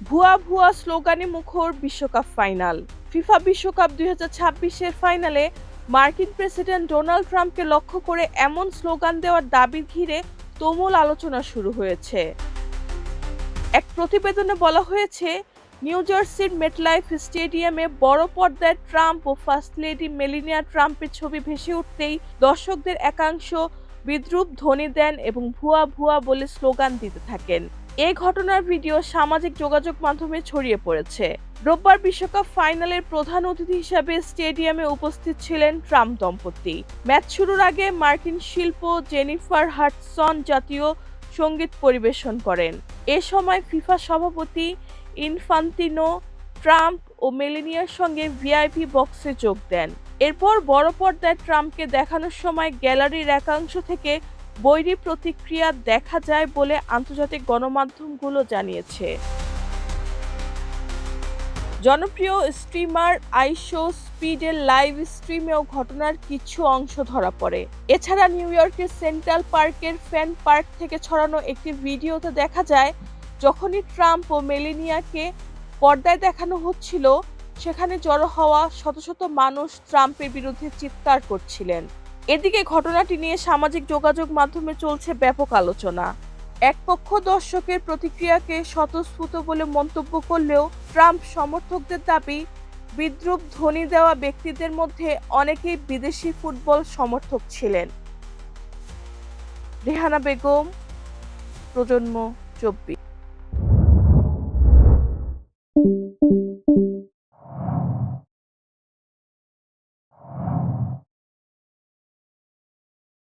ভুয়া ভুয়া স্লোগানে মুখর বিশ্বকাপ ফাইনাল। ফিফা বিশ্বকাপ 2026-এর ফাইনালে মার্কিন প্রেসিডেন্ট ডোনাল্ড ট্রাম্পকে লক্ষ্য করে এমন স্লোগান দেওয়ার দাবি ঘিরে তুমুল আলোচনা শুরু হয়েছে। এক প্রতিবেদনে বলা হয়েছে, নিউ জার্সির মেটলাইফ স্টেডিয়ামে বড় পর্দায় ট্রাম্প ও ফার্স্ট লেডি মেলানিয়া ট্রাম্পের ছবি ভেসে উঠতেই দর্শকদের একাংশ বিদ্রূপ ধ্বনি দেন এবং ভুয়া ভুয়া বলে স্লোগান দিতে থাকেন। এই ঘটনার ভিডিও সামাজিক যোগাযোগ মাধ্যমে ছড়িয়ে পড়েছে। রোববার বিশ্বকাপ ফাইনালের প্রধান অতিথি হিসেবে স্টেডিয়ামে উপস্থিত ছিলেন ট্রাম্প দম্পতি। ম্যাচ শুরুর আগে মার্কিন শিল্প জেনিফার হাডসন জাতীয় সঙ্গীত পরিবেশন করেন। এ সময় ফিফা সভাপতি ইনফান্তিনো ট্রাম্প ও মেলানিয়ার সঙ্গে ভিআইপি বক্সে যোগ দেন। এরপর বড় পর্দায় ট্রাম্পকে দেখানোর সময় গ্যালারির একাংশ থেকে বৈরী প্রতিক্রিয়া দেখা যায় বলে আন্তর্জাতিক গণমাধ্যমগুলো জানিয়েছে। জনপ্রিয় স্ট্রিমার আইশো স্পিডের লাইভ স্ট্রিমেও ঘটনার কিছু অংশ ধরা পড়ে। এছাড়া নিউ ইয়র্কের সেন্ট্রাল পার্কের ফ্যান পার্ক থেকে ছড়ানো একটি ভিডিওতে দেখা যায়, যখনই ট্রাম্প ও মেলানিয়াকে পর্দায় দেখানো হচ্ছিল, সেখানে জড়ো হওয়া শত শত মানুষ ট্রাম্পের বিরুদ্ধে চিৎকার করছিলেন। এদিকে ঘটনাটি নিয়ে সামাজিক যোগাযোগ মাধ্যমে চলছে ব্যাপক আলোচনা। এক পক্ষ দর্শকের প্রতিক্রিয়াকে স্বতঃস্ফূর্ত বলে মন্তব্য করলেও ট্রাম্প সমর্থকদের দাবি, বিদ্রূপ ধ্বনি দেওয়া ব্যক্তিদের মধ্যে অনেকেই বিদেশি ফুটবল সমর্থক ছিলেন। রেহানা বেগম, প্রজন্ম 24।